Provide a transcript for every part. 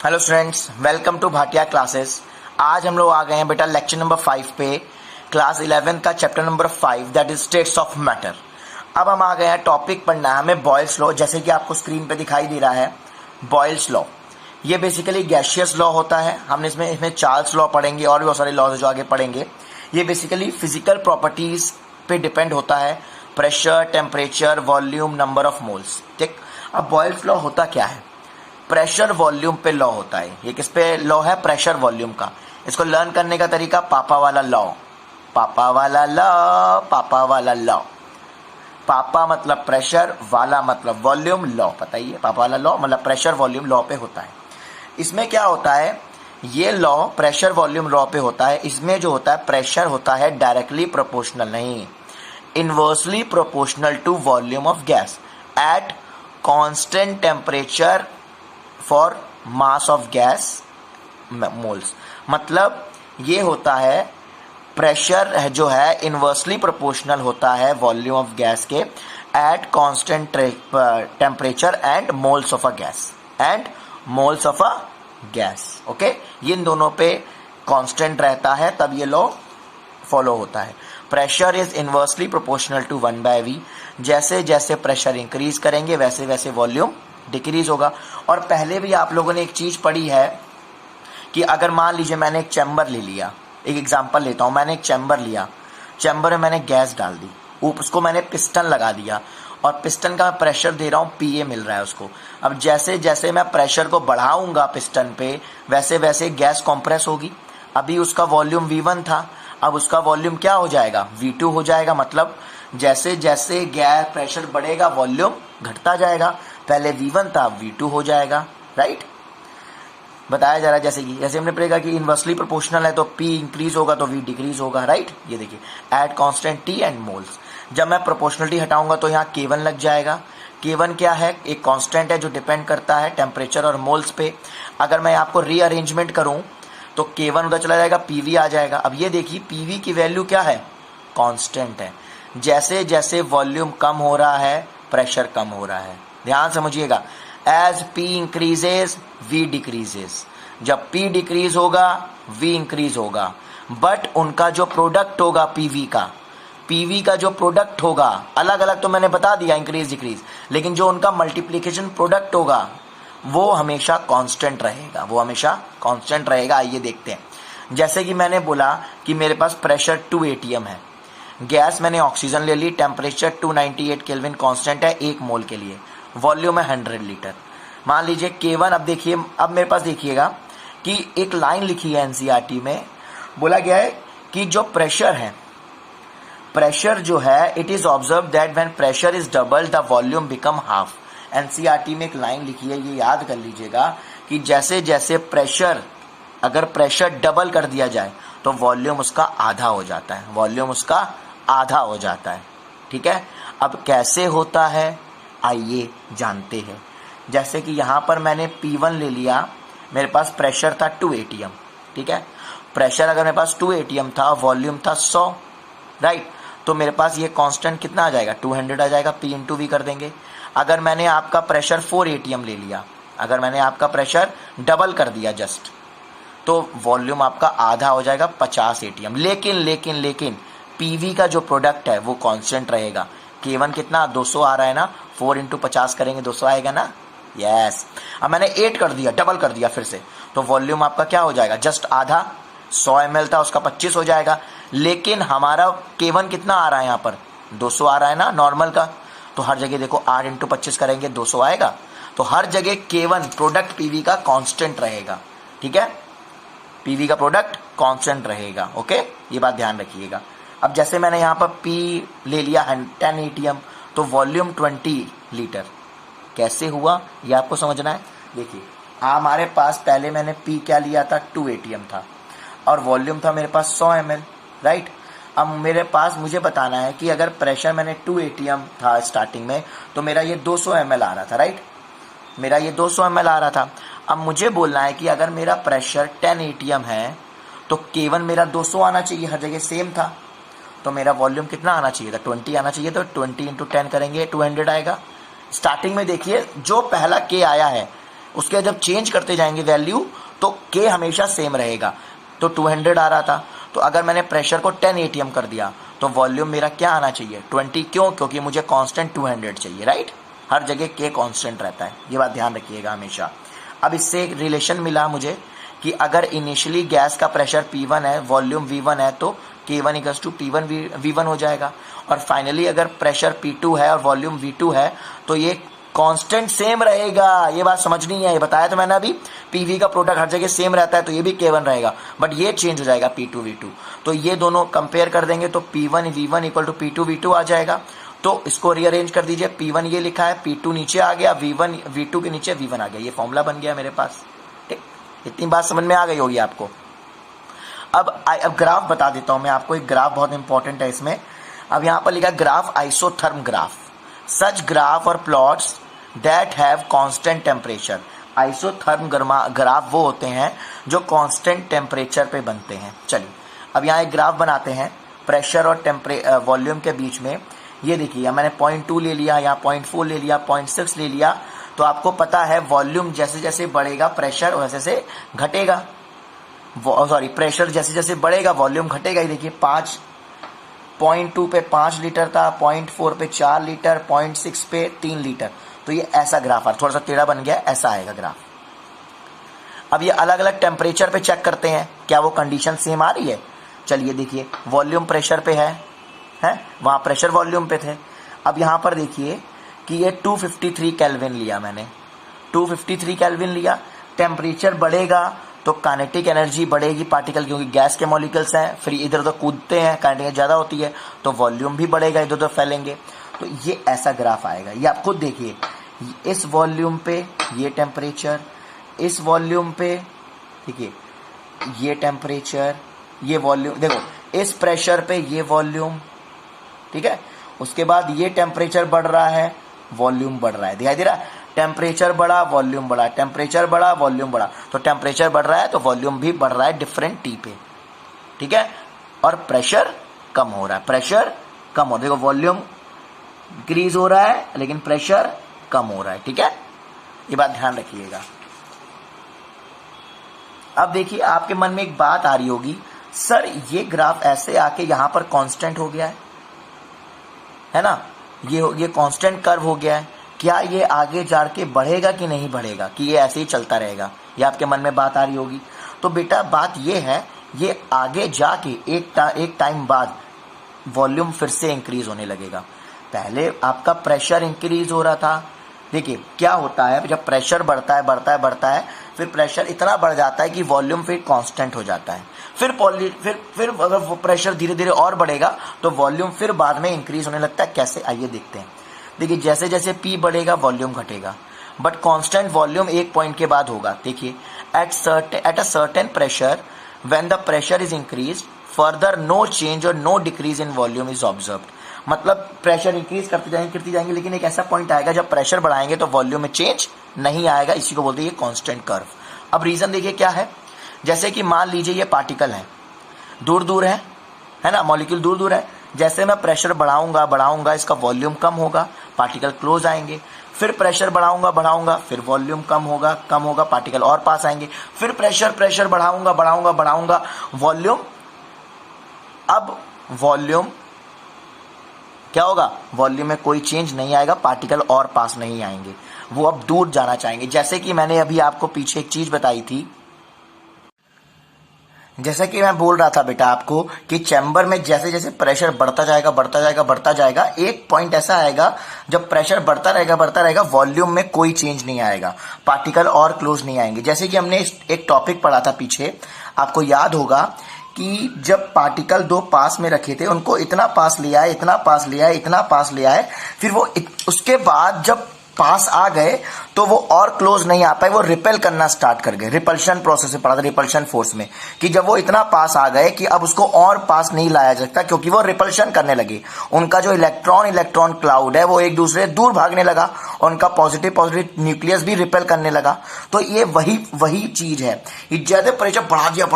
Hello students, welcome to Bhatia classes. आज हम लोग आ गए हैं बेटा लेक्चर नंबर 5 पे, क्लास 11 का chapter number 5 that is states of matter. अब हम आ गए हैं, टॉपिक पढ़ना है हमें बॉयल्स लॉ, जैसे कि आपको स्क्रीन पे दिखाई दे रहा है बॉयल्स लॉ। ये बेसिकली गैसियस लॉ होता है। हमने इसमें चार्ल्स लॉ पढ़ेंगे और भी बहुत सारे लॉज जो आगे पढ़ेंगे। ये बेसिकली फिजिकल प्रॉपर्टीज पे डिपेंड होता है, pressure, temperature, volume, number of moles. ठीक, अब बॉयल्स लॉ होता क्या है? प्रेशर वॉल्यूम पे लॉ होता है। ये किस पे लॉ है? प्रेशर वॉल्यूम का। इसको लर्न करने का तरीका पापा वाला लॉ, पापा वाला लॉ, पापा वाला लॉ। पापा मतलब प्रेशर, वाला मतलब वॉल्यूम, लॉ पता ही है। पापा वाला लॉ मतलब प्रेशर वॉल्यूम लॉ पे होता है। इसमें क्या होता है? ये लॉ प्रेशर वॉल्यूम लॉ पे होता है। इसमें जो होता है प्रेशर होता है डायरेक्टली प्रोपोर्शनल नहीं, inversely proportional to volume of gas at constant temperature for mass of gas moles. मतलब ये होता है प्रेशर जो है इनवर्सली प्रोपोर्शनल होता है वॉल्यूम ऑफ गैस के eight constant temperature and moles of a gas, and moles of a gas. Okay, ये इन दोनों पे कांस्टेंट रहता है तब ये लॉ फॉलो होता है। Pressure is inversely proportional to 1/v। जैसे जैसे प्रेशर इंक्रीज करेंगे वैसे वैसे वॉल्यूम डिक्रीज होगा। और पहले भी आप लोगों ने एक चीज पढ़ी है कि अगर मान लीजिए मैंने एक चैम्बर ले लिया, एक एग्जांपल लेता हूं, मैंने एक चैम्बर लिया, चैम्बर में मैंने गैस डाल दी, उसको मैंने पिस्टन लगा दिया और पिस्टन का प्रेशर दे रहा हूं, पीए मिल रहा है उसको। अब जैसे जैसे मैं प्रेशर को बढ़ाऊंगा पिस्टन पे वैसे वैसे गैस कंप्रेस होगी। अभी उसका वॉल्यूम V1 था, अब उसका वॉल्यूम क्या हो जाएगा? V2 हो जाएगा। मतलब जैसे जैसे गैस प्रेशर बढ़ेगा वॉल्यूम घटता जाएगा। पहले V1 था, V2 हो जाएगा। राइट, बताया जा रहा है जैसे हमने पढ़ेगा कि इनवर्सली प्रोपोर्शनल है तो P इंक्रीज होगा तो V डिक्रीज होगा। राइट, ये देखिए eight constant T and moles. जब मैं प्रोपोर्शनलिटी हटाऊंगा तो यहाँ K1 लग जाएगा। K1 क्या है? एक कांस्टेंट है जो डिपेंड करता है टेम्परेचर और मोल्स पे। अगर मैं आपको रीअरेंजमेंट करूं तो K1 उधर चला जाएगा, PV आ जाएगा। अब ये देखिए PV की वैल्यू क्या है? कांस्टेंट है। जैसे जैसे वॉल्यूम कम हो रहा है प्रेशर कम हो रहा है। ध्यान समझिएगा, as P increases V decreases. जब P डिक्रीज होगा V इंक्रीज होगा, बट उनका जो प्रोडक्ट होगा PV का जो प्रोडक्ट होगा, अलग अलग तो मैंने बता दिया इंक्रीज डिक्रीज, लेकिन जो उनका मल्टीप्लीकेशन प्रोडक्ट होगा वो हमेशा कांस्टेंट रहेगा, वो हमेशा कांस्टेंट रहेगा। आइए देखते हैं। जैसे कि मैंने बोला कि मेरे पास प्रेशर 2 atm है, गैस मैंने ऑक्सीजन ले ली, टेम्परेचर 298 केल्विन कांस्टेंट है 1 मोल के लिए, वॉल्यूम है 100 लीटर। मान लीजिए K1। अब देखिए, अब मेरे पास देखिएगा कि एक लाइन लिखी है एनसीईआरटी में, बोला गया है कि जो प्रेशर है, प्रेशर जो है it is observe that when pressure is double the volume become half. NCERT में एक लाइन लिखी है, ये याद कर लीजिएगा कि जैसे जैसे प्रेशर, अगर प्रेशर डबल कर दिया जाए तो वॉल्यूम उसका आधा हो जाता है, वॉल्यूम उसका आधा हो जाता है। ठीक है, अब कैसे होता है आइए जानते हैं। जैसे कि यहां पर मैंने P1 ले लिया, मेरे पास प्रेशर था 2 atm। ठीक है, प्रेशर अगर मेरे पास 2 atm था, वॉल्यूम था 100। राइट, तो मेरे पास ये कांस्टेंट कितना आ जाएगा? 200 आ जाएगा। P इंटू V कर देंगे। अगर मैंने आपका प्रेशर 4 atm ले लिया, अगर मैंने आपका प्रेशर डबल कर दिया जस्ट, तो वॉल्यूम आपका आधा हो जाएगा 50 atm। लेकिन PV का जो प्रोडक्ट है वो कांस्टेंट रहेगा। K1 कितना? 200 आ रहा है ना, 4 इंटू 50 करेंगे 200 आएगा ना। यस, अब मैंने 8 कर दिया, डबल कर दिया फिर से, तो वॉल्यूम आपका क्या हो जाएगा? जस्ट आधा, 100 ml था उसका 25 हो जाएगा। लेकिन हमारा K1 कितना आ रहा है? यहाँ पर 200 आ रहा है ना नॉर्मल का, तो हर जगह देखो 8 इंटू 25 करेंगे 200 आएगा। तो हर जगह K1 प्रोडक्ट PV का कांस्टेंट रहेगा। ठीक है, PV का प्रोडक्ट कांस्टेंट रहेगा। ओके, ये बात ध्यान रखिएगा। अब जैसे मैंने यहाँ पर P ले लिया 10 atm, तो वॉल्यूम 20 लीटर। कैसे हुआ ये आपको समझना है। देखिए हमारे पास पहले मैंने P क्या लिया था? 2 atm था और वॉल्यूम था मेरे पास 100 ml। राइट, अब मेरे पास मुझे बताना है कि अगर प्रेशर मैंने 2 atm था स्टार्टिंग में, तो मेरा ये 200 ml आ रहा था। राइट, मेरा ये 200 ml आ रहा था। अब मुझे बोलना है कि अगर मेरा प्रेशर 10 atm है तो K1 मेरा 200 आना चाहिए, हर जगह सेम था, तो मेरा वॉल्यूम कितना आना चाहिए था? 20 आना चाहिए। तो 20 इंटू 10 करेंगे 200 आएगा। स्टार्टिंग में देखिए जो पहला K आया है उसके जब चेंज करते जाएंगे वैल्यू तो के हमेशा सेम रहेगा। तो 200 आ रहा था, तो अगर मैंने प्रेशर को 10 atm कर दिया तो वॉल्यूम मेरा क्या आना चाहिए 20। क्यों? क्योंकि मुझे कांस्टेंट 200 चाहिए, राइट। हर जगह के कांस्टेंट रहता है, ये बात ध्यान रखिएगा हमेशा। अब इससे एक रिलेशन मिला मुझे कि अगर इनिशियली गैस का प्रेशर P1 है, वॉल्यूम V1 है, तो K1 equals to P1 V1 हो जाएगा। और फाइनली अगर प्रेशर P2 है और वॉल्यूम V2 है तो ये कांस्टेंट सेम रहेगा। ये बात समझनी है, ये बताया तो मैंने अभी, पीवी का प्रोडक्ट हर जगह सेम रहता है तो ये भी K1 रहेगा, बट ये चेंज हो जाएगा P2 V2। तो ये दोनों कंपेयर कर देंगे तो P1 V1 equal to P2 V2 आ जाएगा। तो इसको रीअरेंज कर दीजिए, P1 ये लिखा है, P2 नीचे आ गया, V1 V2 के नीचे V1 आ गया, ये फॉर्मूला बन गया मेरे पास। ठीक, इतनी बात समझ में आ गई होगी आपको। अब ग्राफ बता देता हूं मैं आपको, एक ग्राफ बहुत इंपॉर्टेंट है इसमें। अब यहां पर लिखा ग्राफ आइसोथर्म ग्राफ, सच ग्राफ और plots that have constant temperature. Isotherm graph वो होते हैं जो कांस्टेंट टेम्परेचर पे बनते हैं। चलिए अब यहाँ एक ग्राफ बनाते हैं प्रेशर और वॉल्यूम के बीच में। ये देखिए मैंने 0.2 ले लिया, यहाँ 0.4 ले लिया, 0.6 ले लिया। तो आपको पता है वॉल्यूम जैसे जैसे बढ़ेगा प्रेशर वैसे से घटेगा, सॉरी प्रेशर जैसे जैसे बढ़ेगा वॉल्यूम घटेगा। ही देखिए 0.2 पे 5 लीटर था, 0.4 पे 4 लीटर, 0.6 पे 3 लीटर। तो ये ऐसा ग्राफ है, थोड़ा सा टेढ़ा बन गया, ऐसा आएगा ग्राफ। अब ये अलग अलग टेम्परेचर पे चेक करते हैं क्या वो कंडीशन सेम आ रही है। चलिए देखिए वॉल्यूम प्रेशर पे है वहां प्रेशर वॉल्यूम पे थे। अब यहां पर देखिए कि ये 253 केल्विन लिया मैंने, 253 केल्विन लिया। टेम्परेचर बढ़ेगा तो काइनेटिक एनर्जी बढ़ेगी पार्टिकल, क्योंकि गैस के मॉलिक्यूल्स हैं, फिर इधर उधर कूदते हैं, काइनेटिक ज़्यादा होती है तो वॉल्यूम भी बढ़ेगा, इधर उधर फैलेंगे। तो ये ऐसा ग्राफ आएगा। ये आप खुद देखिए, इस वॉल्यूम पे ये टेम्परेचर, इस वॉल्यूम पे देखिए ये टेम्परेचर, ये वॉल्यूम, देखो इस प्रेशर पे ये वॉल्यूम, ठीक है। उसके बाद ये टेम्परेचर बढ़ रहा है, वॉल्यूम बढ़ रहा है, दिखाई दे रहा है। टेम्परेचर बढ़ा वॉल्यूम बढ़ा, टेम्परेचर बढ़ा वॉल्यूम बढ़ा। तो टेम्परेचर बढ़ रहा है तो वॉल्यूम भी बढ़ रहा है डिफरेंट टी पे, ठीक है। और प्रेशर कम हो रहा है, प्रेशर कम हो रहा है। देखो वॉल्यूम इंक्रीज हो रहा है लेकिन प्रेशर कम हो रहा है, ठीक है। ये बात ध्यान रखिएगा। अब देखिए आपके मन में एक बात आ रही होगी, सर ये ग्राफ ऐसे आके यहां पर कांस्टेंट हो गया है ना, ये कांस्टेंट कर्व हो गया है, क्या ये आगे जाके बढ़ेगा कि नहीं बढ़ेगा, कि ये ऐसे ही चलता रहेगा, ये आपके मन में बात आ रही होगी। तो बेटा बात ये है, ये आगे जाके एक टाइम बाद वॉल्यूम फिर से इंक्रीज होने लगेगा। पहले आपका प्रेशर इंक्रीज हो रहा था। देखिए क्या होता है, जब प्रेशर बढ़ता है फिर प्रेशर इतना बढ़ जाता है कि वॉल्यूम फिर कांस्टेंट हो जाता है। फिर अगर वो प्रेशर धीरे धीरे और बढ़ेगा तो वॉल्यूम फिर बाद में इंक्रीज होने लगता है। कैसे, आइए देखते हैं। देखिए जैसे जैसे P बढ़ेगा वॉल्यूम घटेगा, बट कांस्टेंट वॉल्यूम एक पॉइंट के बाद होगा। देखिए at a certain pressure when the pressure is increase further no change और no decrease in volume is observed. मतलब प्रेशर इंक्रीज करते जाएंगे लेकिन एक ऐसा पॉइंट आएगा जब प्रेशर बढ़ाएंगे तो वॉल्यूम में चेंज नहीं आएगा। इसी को बोलते हैं कांस्टेंट कर्व। अब रीजन देखिए क्या है, जैसे कि मान लीजिए ये पार्टिकल है, दूर दूर है ना, मॉलिक्यूल दूर दूर है। जैसे मैं प्रेशर बढ़ाऊंगा इसका वॉल्यूम कम होगा, पार्टिकल क्लोज आएंगे। फिर प्रेशर बढ़ाऊंगा फिर वॉल्यूम कम होगा, पार्टिकल और पास आएंगे। फिर प्रेशर बढ़ाऊंगा वॉल्यूम, अब वॉल्यूम क्या होगा, वॉल्यूम में कोई चेंज नहीं आएगा, पार्टिकल और पास नहीं आएंगे, वो अब दूर जाना चाहेंगे। जैसे कि मैंने अभी आपको पीछे एक चीज बताई थी, जैसे कि मैं बोल रहा था बेटा आपको कि चैम्बर में जैसे जैसे प्रेशर बढ़ता जाएगा, एक पॉइंट ऐसा आएगा जब प्रेशर बढ़ता रहेगा वॉल्यूम में कोई चेंज नहीं आएगा, पार्टिकल और क्लोज नहीं आएंगे। जैसे कि हमने एक टॉपिक पढ़ा था पीछे, आपको याद होगा कि जब पार्टिकल दो पास में रखे थे, उनको इतना पास लिया है, फिर वो उसके बाद जब पास आ गए तो वो और क्लोज नहीं आ पाए, वो रिपेल करना स्टार्ट कर गए। रिपल्शन प्रोसेस से पढ़ा था, रिपल्शन फोर्स में, कि जब वो इतना पास आ गए कि अब उसको और पास नहीं लाया जा सकता, क्योंकि वो रिपल्शन करने लगे। उनका जो इलेक्ट्रॉन क्लाउड है वो एक दूसरे दूर भागने लगा, और उनका पॉजिटिव न्यूक्लियस भी रिपेल करने लगा। तो ये वही चीज है, ज्यादा प्रेशर बढ़ा दिया,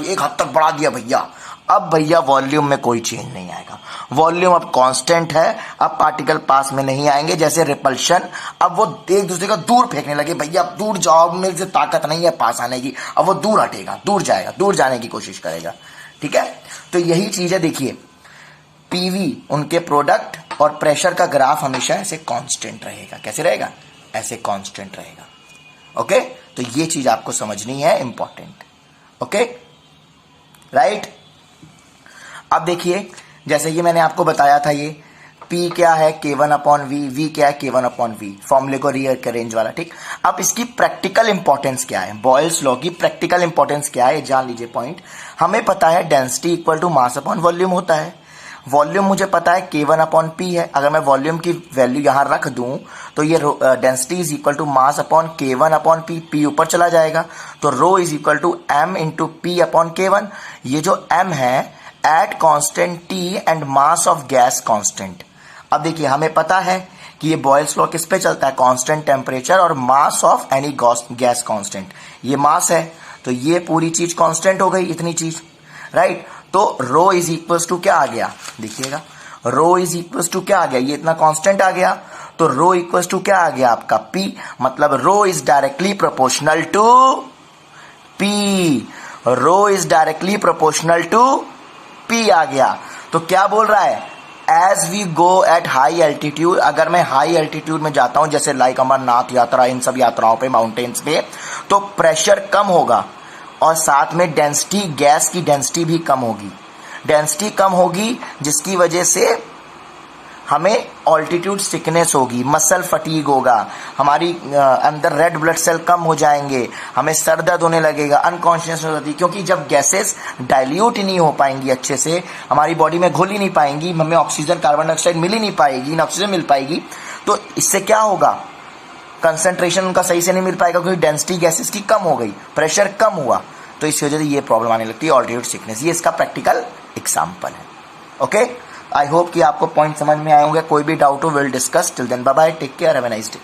एक हद तक बढ़ा दिया भैया, अब भैया वॉल्यूम में कोई चेंज नहीं आएगा, वॉल्यूम अब कांस्टेंट है, अब पार्टिकल पास में नहीं आएंगे। जैसे रिपल्शन, अब वो एक दूसरे को दूर फेंकने लगे, भैया अब दूर जाओ, मेरे से ताकत नहीं है पास आने की। अब वो दूर हटेगा, दूर जाएगा, दूर जाने की कोशिश करेगा। ठीक है, तो यही चीज है। देखिए पीवी उनके प्रोडक्ट और प्रेशर का ग्राफ हमेशा ऐसे कांस्टेंट रहेगा। कैसे रहेगा? ऐसे कांस्टेंट रहेगा। ओके, तो ये चीज आपको समझनी है, इंपॉर्टेंट। Okay right. अब देखिए जैसे ये मैंने आपको बताया था, ये P क्या है K1/V, V क्या है K1/V, फॉर्मूले को रीअरेंज वाला। ठीक, अब इसकी प्रैक्टिकल इंपॉर्टेंस क्या है, बॉयल्स लॉ की प्रैक्टिकल इंपॉर्टेंस क्या है, जान लीजिए पॉइंट। हमें पता है density equal to mass upon volume होता है। वॉल्यूम मुझे पता है K1/P है। अगर मैं वॉल्यूम की वैल्यू यहां रख दूं तो ये density is equal to mass upon K1/P, P ऊपर चला जाएगा, तो rho is equal to M into P/K1। ये जो M है at constant T and mass of gas constant. अब देखिए हमें पता है कि ये बॉयल्स लॉ किस पे चलता है, कांस्टेंट टेम्परेचर और mass of any gas constant. ये मास है तो ये पूरी चीज कांस्टेंट हो गई, इतनी चीज, राइट। तो रो इज इक्वल्स टू क्या आ गया, देखिएगा रो इज इक्वल्स टू क्या आ गया, ये इतना कांस्टेंट आ गया, तो रो इक्वल्स टू क्या आ गया आपका P, मतलब rho is directly proportional to P, rho is directly proportional to P आ गया। तो क्या बोल रहा है, as we go at high altitude, अगर मैं हाई एल्टीट्यूड में जाता हूं जैसे लाइक अमरनाथ यात्रा, इन सब यात्राओं पे, माउंटेन्स पे, तो प्रेशर कम होगा और साथ में डेंसिटी, गैस की डेंसिटी भी कम होगी। डेंसिटी कम होगी जिसकी वजह से हमें ऑल्टीट्यूड सिकनेस होगी, मसल फटीग होगा, हमारी अंदर रेड ब्लड सेल कम हो जाएंगे, हमें सर दर्द होने लगेगा, अनकॉन्शियस हो जाती है, क्योंकि जब गैसेस डाइल्यूट ही नहीं हो पाएंगी अच्छे से, हमारी बॉडी में घुल ही नहीं पाएंगी, हमें ऑक्सीजन, कार्बन डाइऑक्साइड मिल ही नहीं पाएगी, ना ऑक्सीजन मिल पाएगी, तो इससे क्या होगा, कंसंट्रेशन उनका सही से नहीं मिल पाएगा, क्योंकि डेंसिटी गैसेस की कम हो गई, प्रेशर कम हुआ, तो इस वजह से ये प्रॉब्लम आने लगती है, ऑल्टीट्यूड सिकनेस। ये इसका प्रैक्टिकल एग्जाम्पल है। ओके, आई होप कि आपको पॉइंट समझ में आए होंगे। कोई भी डाउट हो will discuss. Till then bye bye, take care, have a nice day.